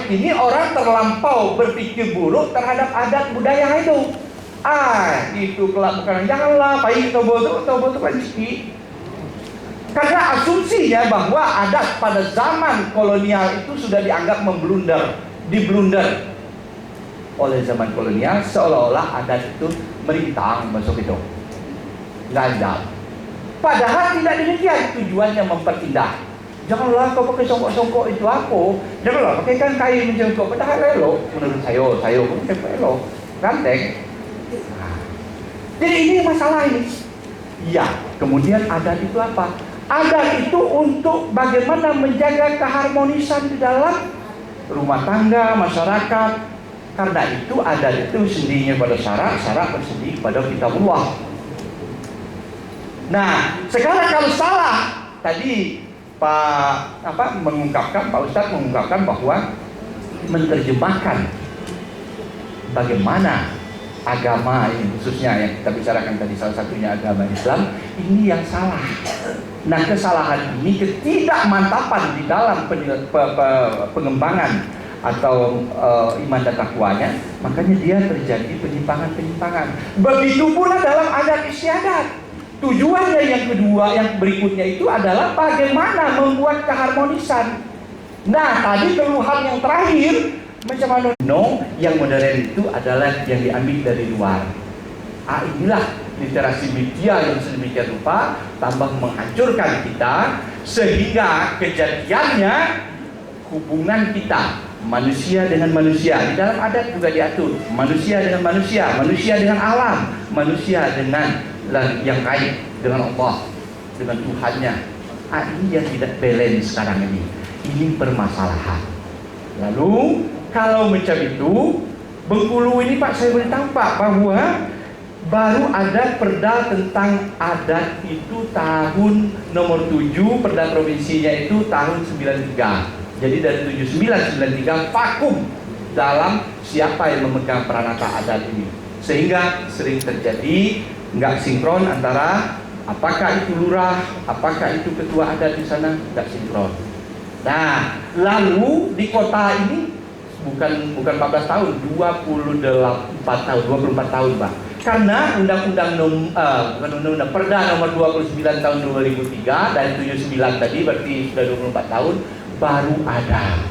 Ini orang terlampau berpikir buruk terhadap adat budaya itu. Itu kelak bukan janganlah baik tobo itu rezeki. Karena asumsinya bahwa adat pada zaman kolonial itu sudah dianggap diblunder oleh zaman kolonial, seolah-olah adat itu merintang masuk itu. Ganjal. Padahal tidak demikian, tujuannya memperindah. Janganlah kau pakai songkok-songkok itu aku. Janganlah pakai kan kain menjengkok. Padahal elok menurut saya pun elok, ganteng. Jadi ini masalah ini. Ya, kemudian adat itu apa? Adat itu untuk bagaimana menjaga keharmonisan di dalam rumah tangga, masyarakat. Karena itu adat itu sendirinya pada syarat bersendiri pada kitabullah. Nah, sekarang kalau salah, tadi Pak Ustadz mengungkapkan bahwa menerjemahkan bagaimana agama ini, khususnya yang kita bicarakan tadi salah satunya agama Islam, ini yang salah. Nah, kesalahan ini ketidakmantapan di dalam pengembangan atau iman dan takwanya, makanya dia terjadi penyimpangan-penyimpangan. Begitu pula dalam adat istiadat. Tujuannya yang kedua, yang berikutnya itu adalah bagaimana membuat keharmonisan. Nah, tadi keluhan yang terakhir macam mana? Yang modern itu adalah yang diambil dari luar. Inilah literasi media yang sedemikian rupa tambah menghancurkan kita, sehingga kejadiannya hubungan kita manusia dengan manusia, di dalam adat juga diatur manusia dengan manusia, manusia dengan alam, manusia dengan yang kait dengan Allah, dengan Tuhannya. Ini yang tidak balance sekarang ini. Ini permasalahan. Lalu kalau macam itu, Bengkulu ini Pak, saya beritahu Pak bahwa baru ada perda tentang adat itu tahun nomor 7, perda provinsinya itu tahun 93. Jadi dari 79 93 vakum dalam siapa yang memegang peranata adat ini, sehingga sering terjadi nggak sinkron antara apakah itu lurah, apakah itu ketua adat di sana, nggak sinkron. Nah, lalu di kota ini bukan 14 tahun, 24 tahun, Pak. Karena undang-undang perda nomor 29 tahun 2003 dan 79 tadi berarti sudah 24 tahun baru ada.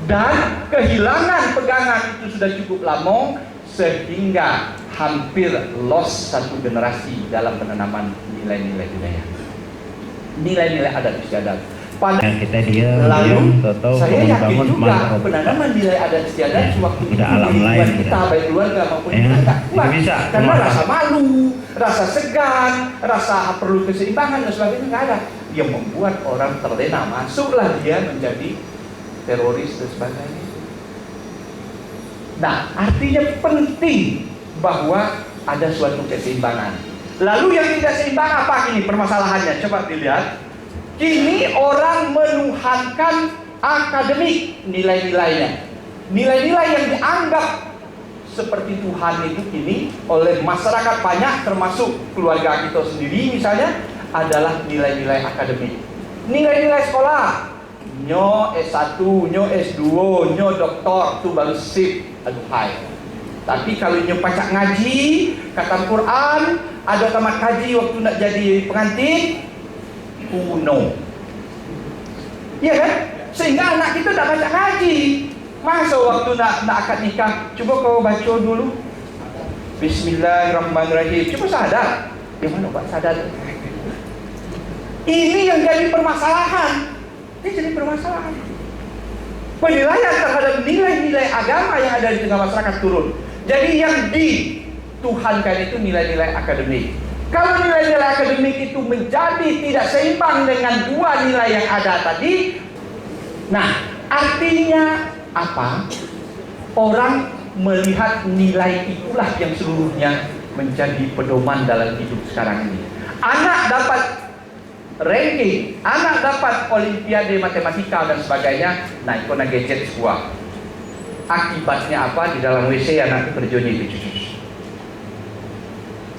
Dan kehilangan pegangan itu sudah cukup lama sehingga hampir lost satu generasi dalam penanaman nilai-nilai budaya, nilai-nilai adat istiadat. Kita dia lalu saya yakin bangun juga penanaman nilai adat istiadat sewaktu itu alam lain kita baik keluarga maupun kita tak kuat, karena rasa malu, rasa segan, rasa perlu keseimbangan dan sebagainya nggak ada, yang membuat orang terlena, masuklah dia menjadi teroris dan sebagainya. Nah, artinya penting bahwa ada suatu keseimbangan. Lalu yang tidak seimbang apa ini permasalahannya? Coba dilihat. Kini orang menuhankan akademik nilai-nilainya. Nilai-nilai yang dianggap seperti Tuhan itu kini oleh masyarakat banyak, termasuk keluarga kita sendiri misalnya, adalah nilai-nilai akademik. Nilai-nilai sekolah. Nyo S1, nyo S2, nyo doktor, itu baru sip, aduhai. Tapi kalau nyo pacak ngaji, kata Quran, ada tamat haji waktu nak jadi pengantin, kuno. Iya kan? Sehingga anak kita tak baca ngaji. Masa waktu nak akad nikah, coba kau baca dulu Bismillahirrahmanirrahim. Coba sadar. Yang mana Pak sadar? Ini yang jadi permasalahan. Ini jadi permasalahan. Penilaian terhadap nilai-nilai agama yang ada di tengah masyarakat turun. Jadi yang dituhankan itu nilai-nilai akademik. Kalau nilai-nilai akademik itu menjadi tidak seimbang dengan dua nilai yang ada tadi, nah artinya apa? Orang melihat nilai itulah yang seluruhnya menjadi pedoman dalam hidup sekarang ini. Anak dapat ranking, anak dapat olimpiade matematika dan sebagainya, nah itu na gadget semua. Akibatnya apa? Di dalam WC anak terjun itu.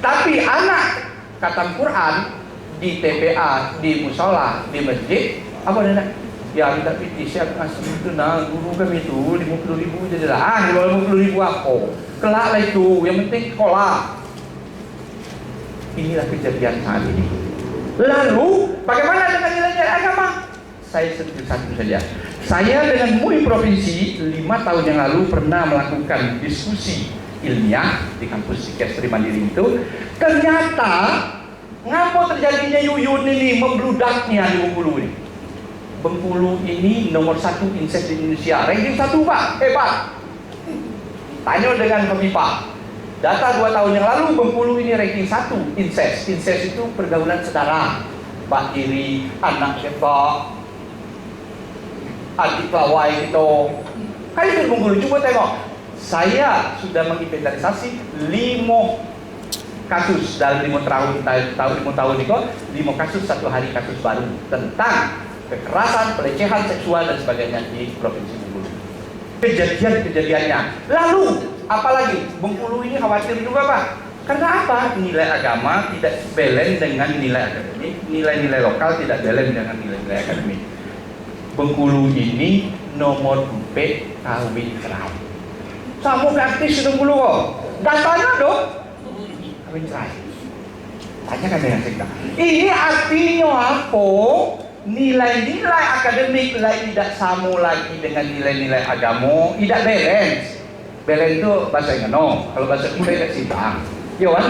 Tapi anak khatam Quran di TPA, di musola, di masjid, apa anak? Ya minta PT, saya kasih itu nah guru kami itu 50.000 jadi lah. Kalau 50.000 apa? Kelak lah itu, yang penting sekolah. Inilah kejadian saat ini. Lalu bagaimana dengan nilai-nilai agama? Saya setuju satu saja. Saya dengan MUI Provinsi 5 tahun yang lalu pernah melakukan diskusi ilmiah di kampus Kestri Mandiri itu. Ternyata ngapa terjadinya yuyun ini membludaknya di Bengkulu ini? Bengkulu ini nomor 1 incest di Indonesia, ranking 1 Pak, hebat. Tanya dengan Pak. Data 2 tahun yang lalu Bengkulu ini ranking 1 incest. Incest itu pergaulan saudara, pak tiri, anak ketok, adik pelawai gitu. Kan itu Bengkulu, coba tengok. Saya sudah menginventarisasi 5 kasus dalam 5 tahun itu, 5 kasus satu hari kasus baru tentang kekerasan, pelecehan seksual dan sebagainya di Provinsi Bengkulu. Kejadian-kejadiannya. Lalu apalagi Bengkulu ini khawatir juga Pak. Karena apa? Nilai agama tidak balance dengan nilai akademik, nilai-nilai lokal tidak balance dengan nilai-nilai akademik. Bengkulu ini nomor 4 kawin cerai. Sama praktis di Bengkulu kok. Datanya dong. Kawin cerai. Tanyakan dengan saya. Ini artinya apa? Nilai-nilai akademik tidak sama lagi dengan nilai-nilai agama, tidak balance. Balance itu bahasa Inggris, kalau bahasa Inggris tidak seimbang. Ya kan?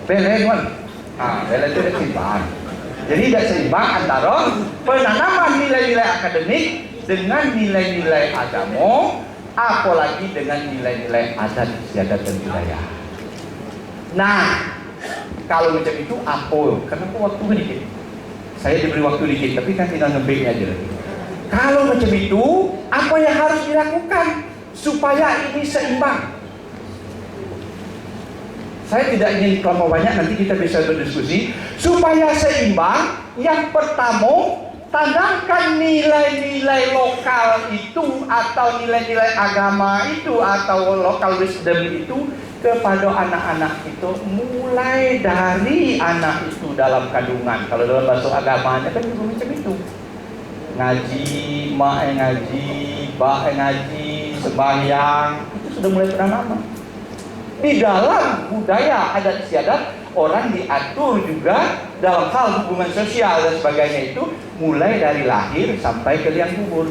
Balance kan? Balance itu tidak seimbang. Jadi tidak seimbang antara penanaman nilai-nilai akademik dengan nilai-nilai agama, apalagi dengan nilai-nilai adat istiadat dan budaya. Nah, kalau macam itu apa? Kenapa waktu sedikit? Saya diberi waktu dikit, tapi kan tinggal ngebeknya aja lagi. Kalau macam itu, apa yang harus dilakukan supaya ini seimbang? Saya tidak ingin terlalu banyak, nanti kita bisa berdiskusi. Supaya seimbang, yang pertama, tanamkan nilai-nilai lokal itu atau nilai-nilai agama itu atau local wisdom itu kepada anak-anak itu mulai dari anak itu dalam kandungan. Kalau dalam bahasa agamanya kan juga macam itu. Ngaji, mak ngaji, bak ngaji, sembahyang, itu sudah mulai penanaman. Di dalam budaya adat istiadat orang diatur juga dalam hal hubungan sosial dan sebagainya itu mulai dari lahir sampai ke liang kubur.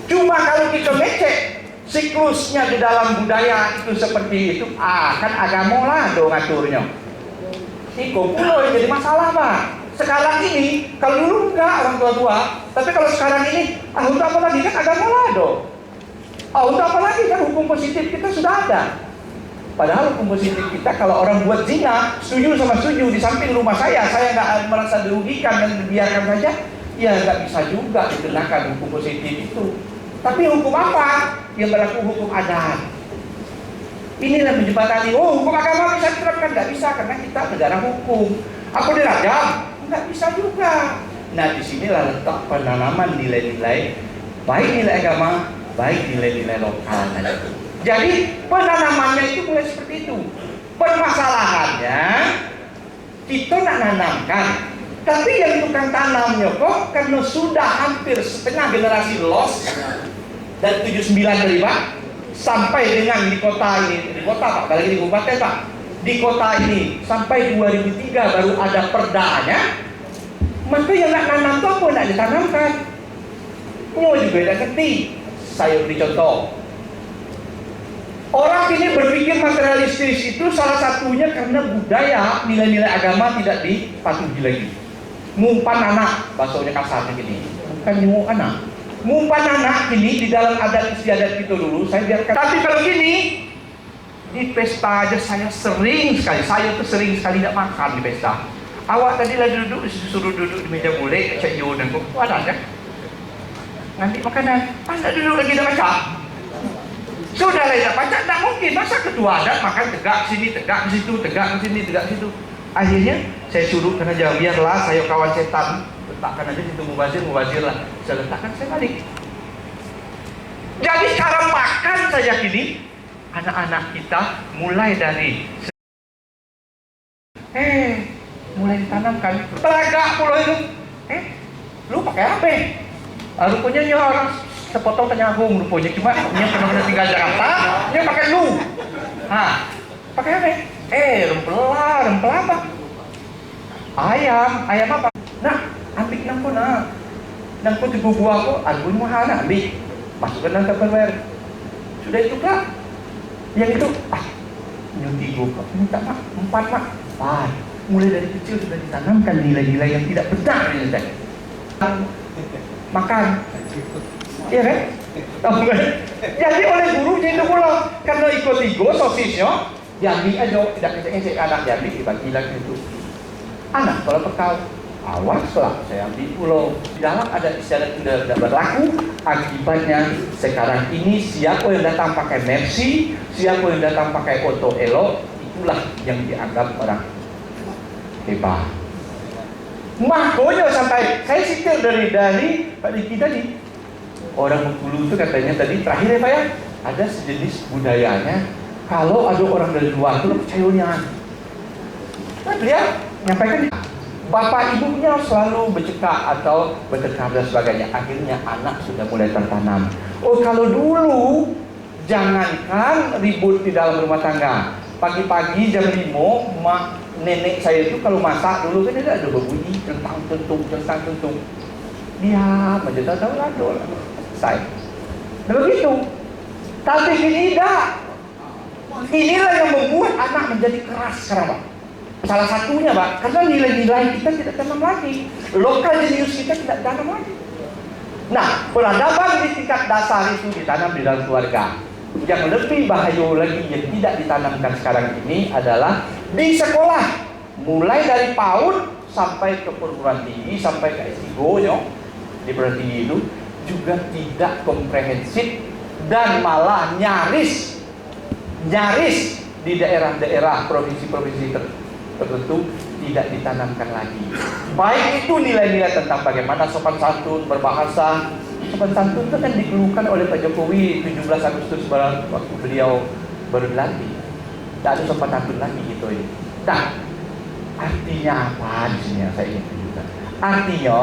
Cuma kalau kita ngecek siklusnya di dalam budaya itu seperti itu, kan agama lah do ngaturnya. Iko pulau yang jadi masalah Pak. Sekarang ini, kalau dulu enggak orang tua-tua, tapi kalau sekarang ini, untuk apa lagi kan agama lah do. Untuk apa lagi kan hukum positif kita sudah ada. Padahal hukum positif kita kalau orang buat zina, setuju sama setuju di samping rumah saya nggak merasa dirugikan dan dibiarkan saja, ya nggak bisa juga dikenakan hukum positif itu. Tapi hukum apa? Yang berlaku hukum adat. Inilah menjembatani. Hukum agama bisa diterapkan? Nggak bisa karena kita negara hukum. Aku dirajam? Nggak bisa juga. Nah disinilah letak penanaman nilai-nilai, baik nilai agama, baik nilai-nilai lokal. Jadi penanamannya itu mulai seperti itu. Permasalahannya kita nak nanamkan, tapi yang tukang tanamnya kok karena sudah hampir setengah generasi lost dan 79 terlibat sampai dengan di kota ini, di kota Pak, apalagi di kabupaten Pak, di kota ini sampai 2003 baru ada perdanya. Maka yang nak nanam itu apa nak ditanamkan? Mau juga tidak ngerti. Saya beri contoh. Orang ini berpikir materialistis itu salah satunya karena budaya nilai-nilai agama tidak dipatuhi lagi. Mumpan anak, bahasanya kasarnya gini, bukan nyuruh anak. Mumpan anak ini di dalam adat istiadat itu dulu saya biarkan. Tapi kalau gini di pesta aja saya sering sekali tidak makan di pesta. Awak tadi lagi suruh duduk di meja bule, cek yo dan kok ada kan? Ngambil makanan, anda duduk lagi dah baca. Saudara tidak baca, tak mungkin. Masa ketua adat makan tegak sini, tegak ke situ, tegak ke sini, tegak ke situ. Akhirnya saya suruh karena jawab biarlah saya kawan setan, letakkan aja situ mubazir lah. Saya letakkan, saya balik. Jadi cara makan saya kini anak-anak kita mulai dari mulai ditanamkan pelagak pulau itu. Lu pakai apa? Rupanya dia orang sepotong Temanggung rupanya, cuma dia pernah tinggal di Jakarta, dia pakai lu. Pakai apa? Rempel apa? Ayam apa? Nah, ambil nangko nak. Nangko di bubu aku, aku mahal nak ambil. Masukkan dalam Tupperware. Sudah itu kak. Yang itu, nyuti gue, minta mak, 4 mak. Mulai dari kecil sudah ditanamkan nilai-nilai yang tidak benar ini teh. Makan. Iya kan? Jadi oleh guru jadi pulang karena ikut sosisnya, jadi aja tidak ngecek anak jadi dibagi lagi itu. Anak kalau bekal, awaslah saya ambil pulau. Di dalam ada istilah tidak berlaku. Akibatnya sekarang ini siapa yang datang pakai Mercy, siapa yang datang pakai Auto Elo, itulah yang dianggap orang hebat. Makanya sampai saya sitir dari Pak Diki tadi. Orang Bengkulu itu katanya tadi terakhir ya Pak ya, ada sejenis budayanya kalau ada orang dari luar itu percayanya. Nah, beliau nyampaikan bapak ibunya selalu bercakap atau bertekad dan sebagainya. Akhirnya anak sudah mulai tertanam. Kalau dulu jangankan ribut di dalam rumah tangga. Pagi-pagi jam 5 nenek saya itu kalau masak dulu kan ada berbunyi centang-centung. Diam aja tahu ladol. Selesai. Dan begitu. Tapi ini tidak. Inilah yang membuat anak menjadi keras sekarang Pak. Salah satunya Pak, karena nilai-nilai kita tidak tanam lagi. Lokal jenius kita tidak tanam lagi. Nah, peradaban di tingkat dasar itu ditanam di dalam keluarga. Yang lebih bahaya lagi yang tidak ditanamkan sekarang ini adalah di sekolah. Mulai dari PAUD sampai ke perguruan tinggi, sampai ke S3 di perguruan tinggi itu juga tidak komprehensif dan malah nyaris di daerah-daerah provinsi-provinsi tertentu tidak ditanamkan lagi. Baik itu nilai-nilai tentang bagaimana sopan santun berbahasa. Sopan santun itu kan dikeluhkan oleh Pak Jokowi 17 Agustus waktu beliau baru dilantik. Tidak ada sopan santun lagi gitu ini. Nah, artinya apa di sini yang saya ingin tunjukkan? Artinya,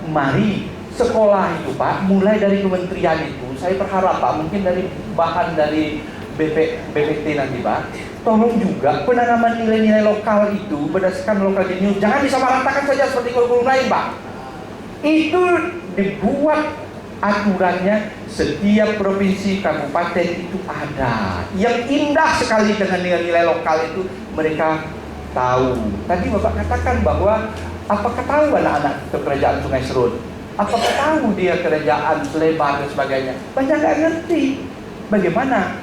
mari sekolah itu Pak, mulai dari kementerian itu, saya berharap Pak, mungkin dari bahan dari BPT nanti Pak, tolong juga penanaman nilai-nilai lokal itu berdasarkan lokal jenius. Jangan disamaratakan saja seperti kurikulum lain Pak. Itu dibuat aturannya, setiap provinsi, kabupaten itu ada. Yang indah sekali dengan nilai-nilai lokal itu mereka tahu. Tadi Bapak katakan bahwa apakah tahu anak-anak ke kerajaan Sungai Serut? Apakah tahu dia kerajaan Slebar dan sebagainya? Banyak nggak ngerti. Bagaimana?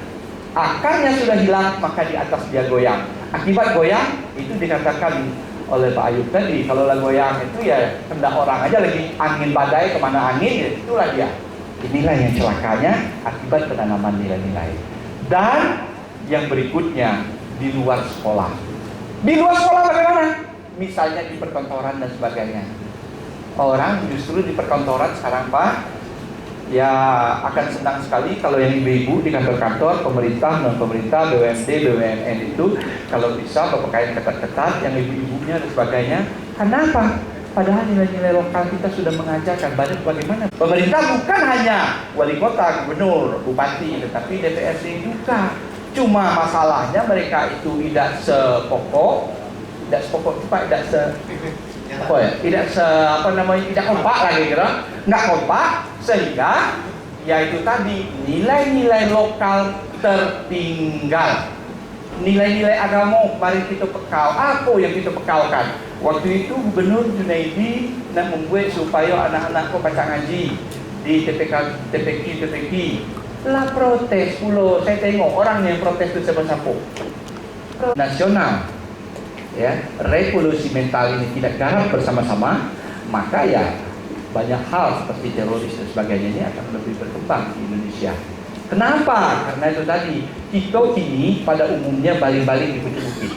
Akarnya sudah hilang, maka di atas dia goyang. Akibat goyang, itu dikatakan oleh Pak Ayub tadi, kalau lah goyang itu ya hendak orang aja lagi angin badai kemana angin, ya itulah dia. Inilah yang celakanya akibat penanaman nilai-nilai. Dan yang berikutnya, di luar sekolah. Di luar sekolah bagaimana? Misalnya di perkantoran dan sebagainya. Orang justru di perkantoran sekarang Pak, ya akan senang sekali kalau yang ibu-ibu di kantor-kantor pemerintah, non-pemerintah, BUMD, BUMN itu kalau bisa berpakaian ketat-ketat, yang ibu-ibunya dan sebagainya. Kenapa? Padahal nilai-nilai lokal kita sudah mengajarkan bagaimana. Pemerintah bukan hanya wali kota, gubernur, bupati, tetapi DPRD juga. Cuma masalahnya mereka itu tidak sepokok tidak kompak lagi kira, nggak kompak sehingga yaitu tadi nilai-nilai lokal tertinggal. Nilai-nilai agama mari kita pekal. Apa yang kita pekalkan? Waktu itu Gubernur Junaidi nak membuat supaya anak-anakku baca ngaji di TPQ. Lah protes pula, saya tengok orang yang protes itu siapa-siapa. Nasional. Ya, revolusi mental ini tidak garap bersama-sama, maka ya banyak hal seperti teroris dan sebagainya ini akan lebih berkembang di Indonesia. Kenapa? Karena itu tadi, kita kini pada umumnya baling-baling di pucuk bukit.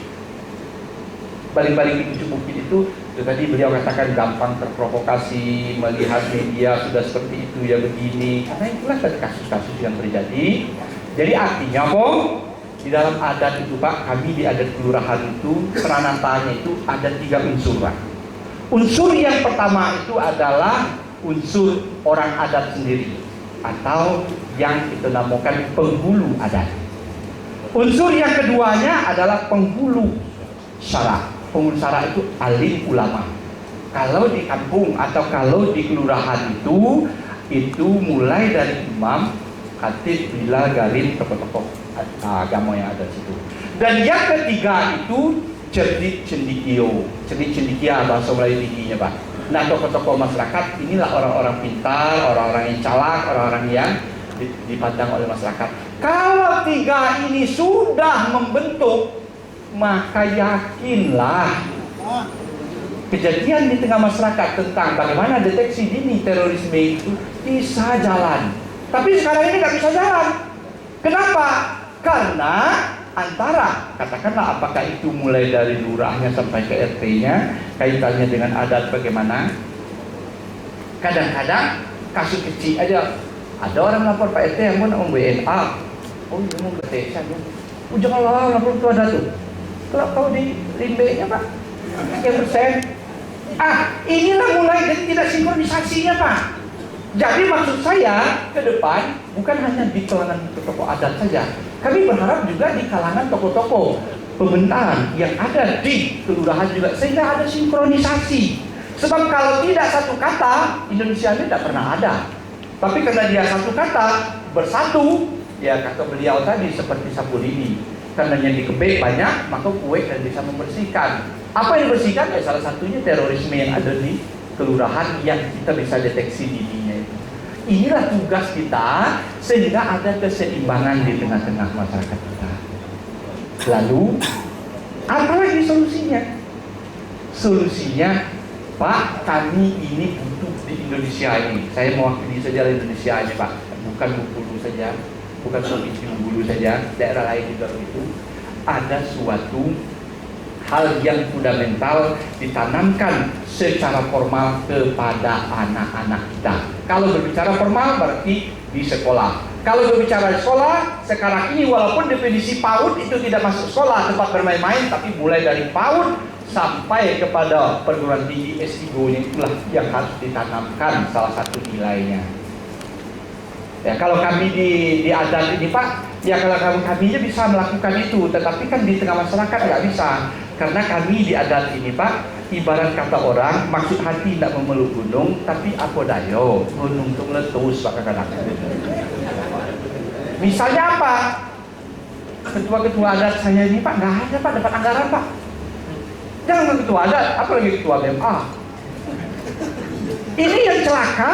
Baling-baling di pucuk bukit itu tadi beliau katakan gampang terprovokasi, melihat media sudah seperti itu ya begini. Karena itulah tadi kasus-kasus yang terjadi. Jadi artinya apa? Di dalam adat itu Pak, kami di adat kelurahan itu penanatannya itu ada 3 unsur Pak. Unsur yang pertama itu adalah unsur orang adat sendiri atau yang kita namakan penghulu adat. Unsur yang keduanya adalah penghulu syara. Penghulu syara itu alim ulama. Kalau di kampung atau kalau di kelurahan itu mulai dari imam, khatib, bilal, galim, tokoh-tokoh agama yang ada di situ. Dan yang ketiga itu cerdik cendikia bahasa Melayu tingginya Pak. Nah, tokoh-tokoh masyarakat inilah orang-orang pintar, orang-orang yang calak, orang-orang yang dipandang oleh masyarakat. Kalau tiga ini sudah membentuk, maka yakinlah kejadian di tengah masyarakat tentang bagaimana deteksi dini terorisme itu bisa jalan. Tapi sekarang ini nggak bisa jalan. Kenapa? Karena antara, katakanlah apakah itu mulai dari lurahnya sampai ke RT-nya, kaitannya dengan adat bagaimana. Kadang-kadang kasus kecil aja, ada orang lapor Pak RT yang mau WNA, oh ini mau deteksi aja, janganlah lapor itu ada tuh. Kalau di limbenya Pak, sekian persen. Inilah mulai dari tidak sinkronisasinya Pak. Jadi maksud saya ke depan bukan hanya di kalangan tokoh adat saja. Kami berharap juga di kalangan tokoh-tokoh pemerintahan yang ada di kelurahan juga, sehingga ada sinkronisasi. Sebab kalau tidak satu kata, Indonesia ini tidak pernah ada. Tapi karena dia satu kata, bersatu, ya kata beliau tadi seperti sapu lidi. Karena yang dikebek banyak, maka kue dan bisa membersihkan. Apa yang dibersihkan? Ya salah satunya terorisme yang ada di kelurahan yang kita bisa deteksi dininya itu. Inilah tugas kita sehingga ada keseimbangan di tengah-tengah masyarakat kita. Lalu apa lagi solusinya? Solusinya, Pak, kami ini butuh di Indonesia ini. Saya mewakili saja Indonesia ini Pak, bukan Bengkulu saja, bukan Provinsi Bengkulu saja, daerah lain juga begitu. Ada suatu hal yang fundamental ditanamkan secara formal kepada anak-anak kita. Kalau berbicara formal berarti di sekolah. Kalau berbicara di sekolah, sekarang ini walaupun definisi PAUD itu tidak masuk sekolah tempat bermain-main, tapi mulai dari PAUD sampai kepada perguruan tinggi S3-nya itulah yang harus ditanamkan salah satu nilainya. Ya, kalau kami di adat ini Pak, ya kalau kami bisa melakukan itu, tetapi kan di tengah masyarakat nggak bisa. Karena kami di adat ini Pak, ibarat kata orang, maksud hati tidak memeluk gunung, tapi apa dayo, gunung itu meletus Pak kadang-kadang. Misalnya apa? Ketua-ketua adat saya ini Pak, nggak ada Pak dapat anggaran Pak. Jangan ketua adat, apalagi ketua BMA. Ini yang celaka.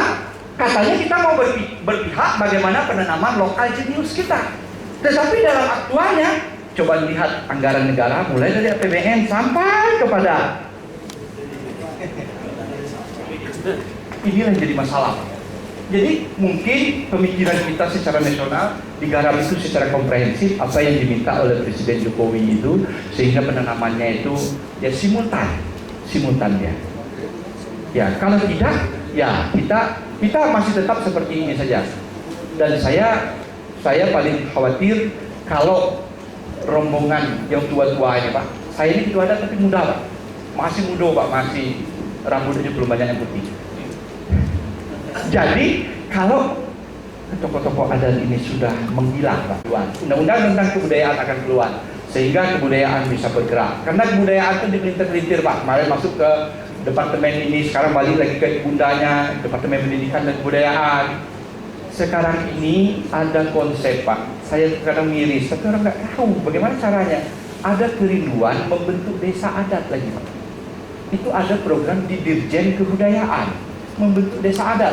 Katanya kita mau berpihak bagaimana penanaman lokal jenius kita. Tetapi dalam aktualnya, coba lihat anggaran negara mulai dari APBN sampai kepada inilah yang jadi masalah. Jadi mungkin pemikiran kita secara nasional digarap itu secara komprehensif apa yang diminta oleh Presiden Jokowi itu, sehingga penanamannya itu ya simultan ya. Ya kalau tidak, ya kita masih tetap seperti ini saja. Dan saya paling khawatir kalau rombongan yang tua-tua ini Pak. Saya ini ketua adat tapi muda Pak. Masih muda Pak, masih rambutnya belum banyak yang putih. Jadi kalau tokoh-tokoh adat ini sudah menghilang Pak, undang-undang tentang kebudayaan akan keluar sehingga kebudayaan bisa bergerak. Karena kebudayaan itu dipelintir-pelintir Pak. Kemarin masuk ke departemen ini, sekarang balik lagi ke ibundanya, Departemen Pendidikan dan Kebudayaan. Sekarang ini ada konsep Pak, saya kadang miris, tapi orang nggak tahu bagaimana caranya. Ada kerinduan membentuk desa adat lagi Pak. Itu ada program di Dirjen Kebudayaan, membentuk desa adat.